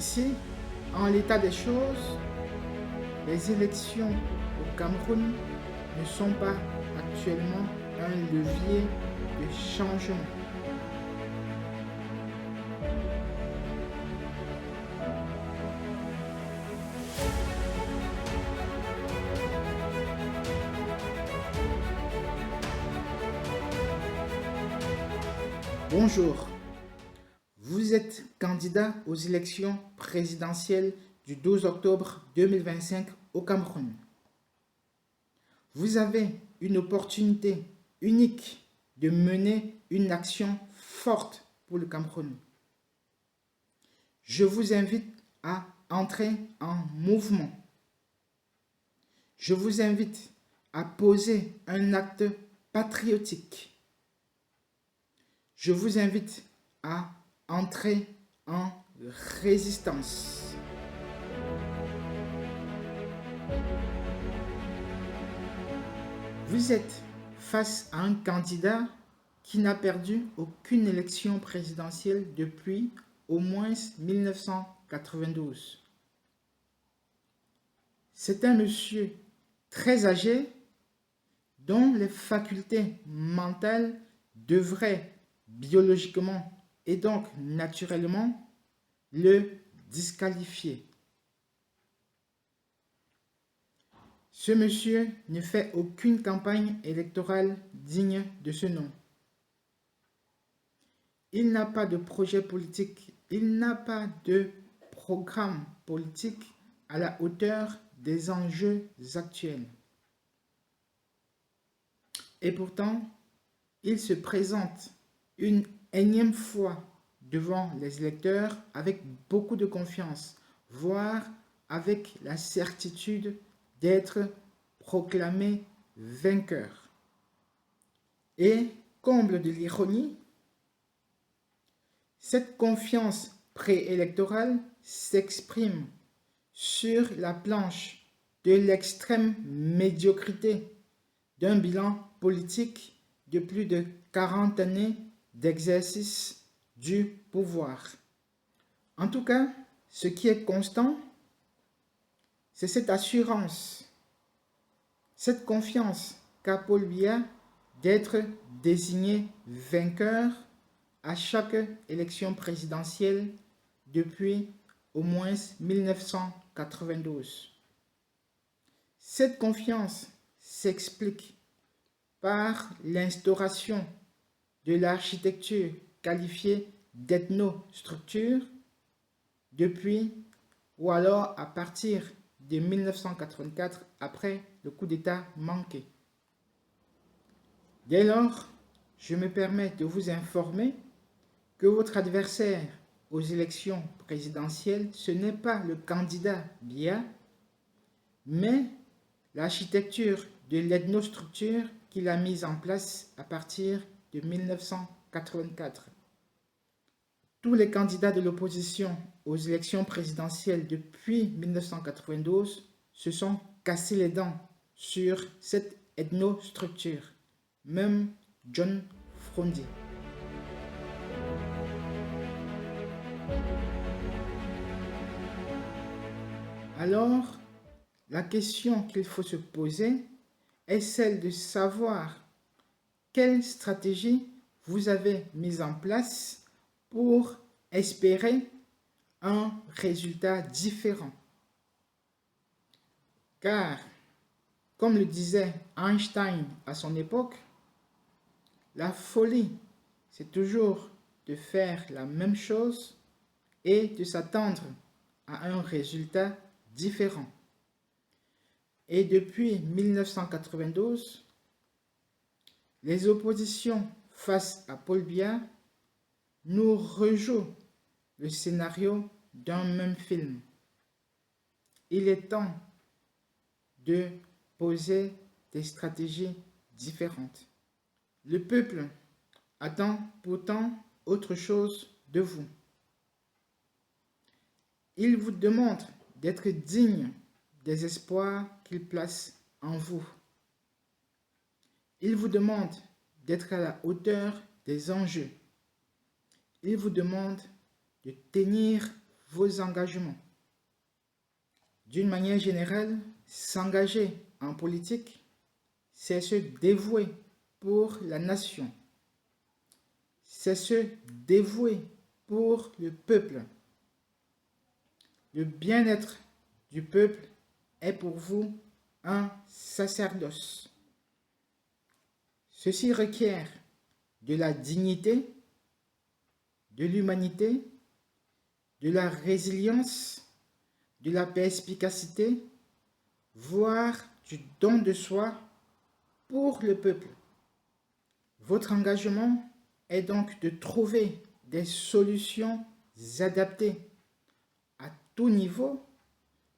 Ainsi, en l'état des choses, les élections au Cameroun ne sont pas actuellement un levier de changement. Bonjour, vous êtes candidat aux élections présidentielles du 12 octobre 2025 au Cameroun. Vous avez une opportunité unique de mener une action forte pour le Cameroun. Je vous invite à entrer en mouvement. Je vous invite à poser un acte patriotique. Je vous invite à entrer en résistance. Vous êtes face à un candidat qui n'a perdu aucune élection présidentielle depuis au moins 1992. C'est un monsieur très âgé dont les facultés mentales devraient biologiquement et donc naturellement le disqualifier. Ce monsieur ne fait aucune campagne électorale digne de ce nom. Il n'a pas de projet politique, il n'a pas de programme politique à la hauteur des enjeux actuels. Et pourtant, il se présente une énième fois devant les électeurs avec beaucoup de confiance, voire avec la certitude d'être proclamé vainqueur. Et, comble de l'ironie, cette confiance préélectorale s'exprime sur la planche de l'extrême médiocrité d'un bilan politique de plus de 40 années d'exercice du pouvoir. En tout cas, ce qui est constant, c'est cette assurance, cette confiance qu'a Paul Biya d'être désigné vainqueur à chaque élection présidentielle depuis au moins 1992. Cette confiance s'explique par l'instauration de l'architecture qualifiée d'ethnostructure depuis ou alors à partir de 1984 après le coup d'État manqué. Dès lors, je me permets de vous informer que votre adversaire aux élections présidentielles, ce n'est pas le candidat Biya, mais l'architecture de l'ethnostructure qu'il a mise en place à partir de 1984. Tous les candidats de l'opposition aux élections présidentielles depuis 1992 se sont cassés les dents sur cette ethnostructure, même John Frondi. Alors, la question qu'il faut se poser est celle de savoir quelle stratégie vous avez mise en place pour espérer un résultat différent. Car, comme le disait Einstein à son époque, la folie, c'est toujours de faire la même chose et de s'attendre à un résultat différent. Et depuis 1992, les oppositions face à Paul Biya nous rejouent le scénario d'un même film. Il est temps de poser des stratégies différentes. Le peuple attend pourtant autre chose de vous. Il vous demande d'être digne des espoirs qu'il place en vous. Il vous demande d'être à la hauteur des enjeux. Il vous demande de tenir vos engagements. D'une manière générale, s'engager en politique, c'est se dévouer pour la nation. C'est se dévouer pour le peuple. Le bien-être du peuple est pour vous un sacerdoce. Ceci requiert de la dignité, de l'humanité, de la résilience, de la perspicacité, voire du don de soi pour le peuple. Votre engagement est donc de trouver des solutions adaptées à tout niveau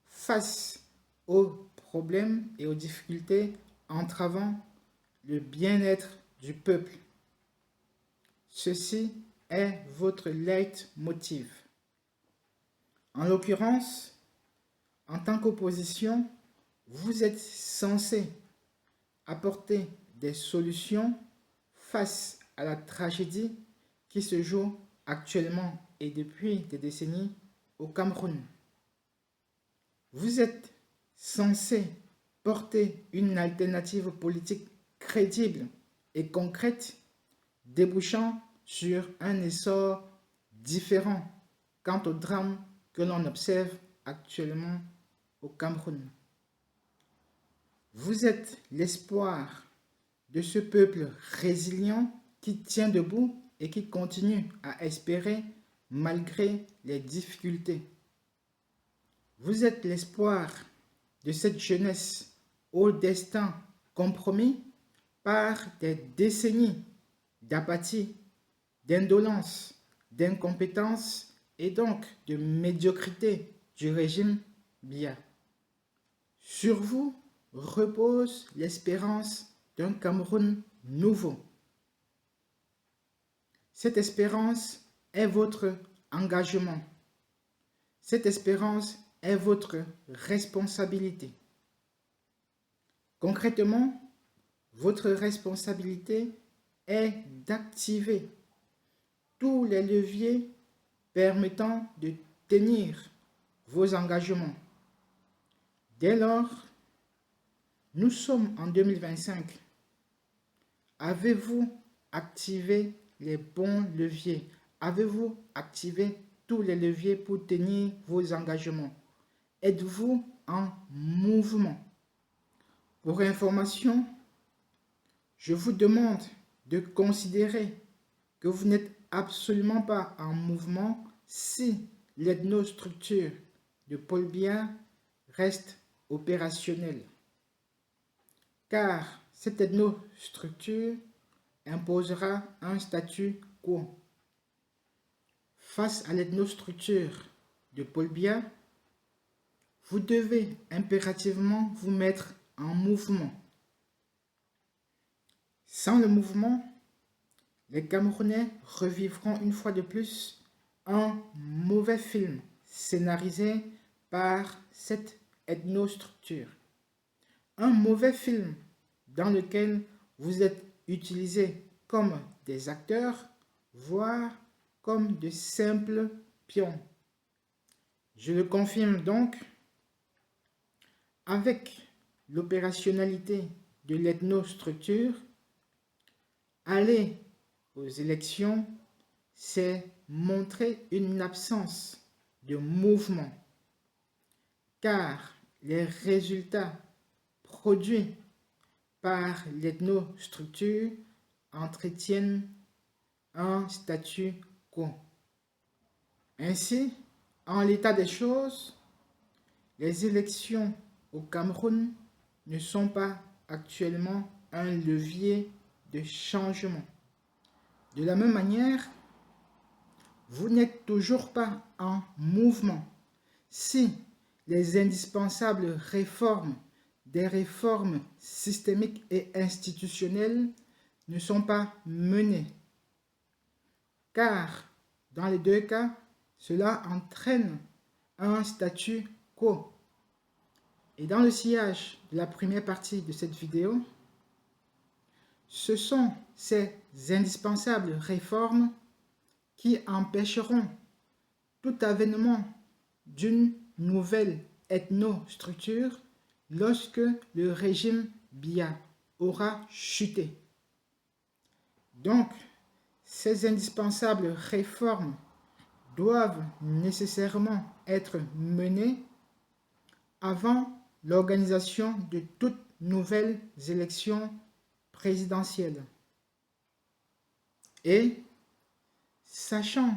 face aux problèmes et aux difficultés entravant le bien-être du peuple. Ceci est votre leitmotiv. En l'occurrence, en tant qu'opposition, vous êtes censé apporter des solutions face à la tragédie qui se joue actuellement et depuis des décennies au Cameroun. Vous êtes censé porter une alternative politique crédible et concrète, débouchant sur un essor différent quant au drame que l'on observe actuellement au Cameroun. Vous êtes l'espoir de ce peuple résilient qui tient debout et qui continue à espérer malgré les difficultés. Vous êtes l'espoir de cette jeunesse au destin compromis par des décennies d'apathie, d'indolence, d'incompétence et donc de médiocrité du régime Biya. Sur vous repose l'espérance d'un Cameroun nouveau. Cette espérance est votre engagement. Cette espérance est votre responsabilité. Concrètement, votre responsabilité est d'activer tous les leviers permettant de tenir vos engagements. Dès lors, nous sommes en 2025. Avez-vous activé les bons leviers? Avez-vous activé tous les leviers pour tenir vos engagements? Êtes-vous en mouvement? Pour information, je vous demande de considérer que vous n'êtes absolument pas en mouvement si l'ethnostructure de Paul Biya reste opérationnelle. Car cette ethnostructure imposera un statu quo. Face à l'ethnostructure de Paul Biya, vous devez impérativement vous mettre en mouvement. Sans le mouvement, les Camerounais revivront une fois de plus un mauvais film scénarisé par cette ethnostructure. Un mauvais film dans lequel vous êtes utilisés comme des acteurs, voire comme de simples pions. Je le confirme donc, avec l'opérationnalité de l'ethnostructure, aller aux élections, c'est montrer une absence de mouvement, car les résultats produits par l'ethnostructure entretiennent un statu quo. Ainsi, en l'état des choses, les élections au Cameroun ne sont pas actuellement un levier de changement. De la même manière, vous n'êtes toujours pas en mouvement si les indispensables réformes, des réformes systémiques et institutionnelles ne sont pas menées. Car, dans les deux cas, cela entraîne un statu quo. Et dans le sillage de la première partie de cette vidéo, ce sont ces indispensables réformes qui empêcheront tout avènement d'une nouvelle ethnostructure lorsque le régime Biya aura chuté. Donc, ces indispensables réformes doivent nécessairement être menées avant l'organisation de toutes nouvelles élections présidentielles. Et, sachant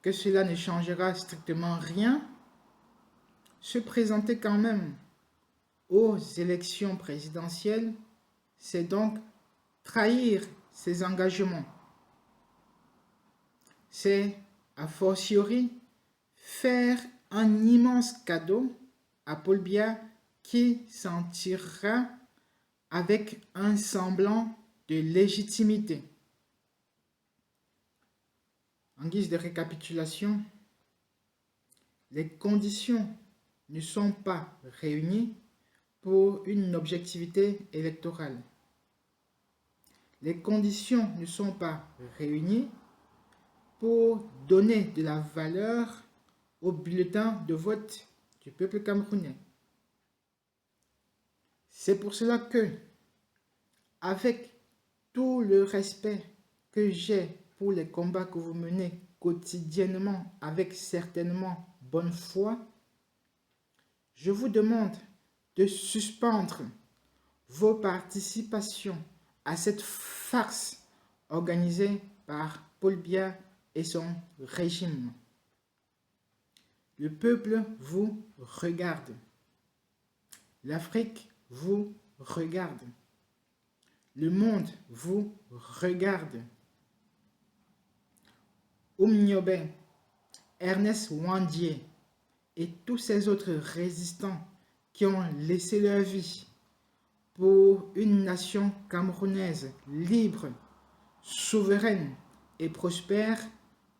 que cela ne changera strictement rien, se présenter quand même aux élections présidentielles, c'est donc trahir ses engagements. C'est, a fortiori, faire un immense cadeau à Paul Biya qui s'en tirera avec un semblant de légitimité. En guise de récapitulation, les conditions ne sont pas réunies pour une objectivité électorale. Les conditions ne sont pas réunies pour donner de la valeur au bulletin de vote du peuple camerounais. C'est pour cela que, avec tout le respect que j'ai pour les combats que vous menez quotidiennement avec certainement bonne foi, je vous demande de suspendre vos participations à cette farce organisée par Paul Biya et son régime. Le peuple vous regarde. L'Afrique vous regarde. Le monde vous regarde. Oumniobé, Ernest Ouandié et tous ces autres résistants qui ont laissé leur vie pour une nation camerounaise libre, souveraine et prospère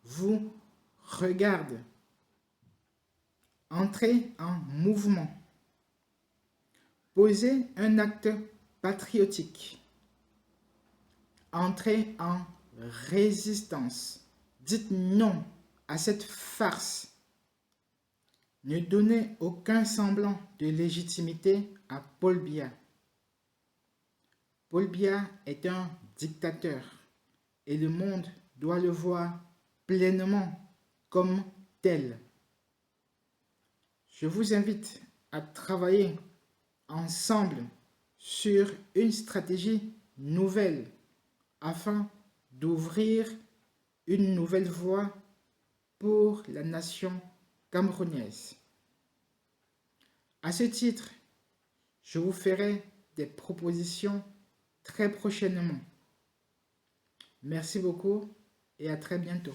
vous regardent. Entrez en mouvement. Posez un acte patriotique. Entrez en résistance. Dites non à cette farce. Ne donnez aucun semblant de légitimité à Paul Biya. Paul Biya est un dictateur et le monde doit le voir pleinement comme tel. Je vous invite à travailler ensemble sur une stratégie nouvelle afin d'ouvrir une nouvelle voie pour la nation camerounaise. À ce titre, je vous ferai des propositions très prochainement. Merci beaucoup et à très bientôt.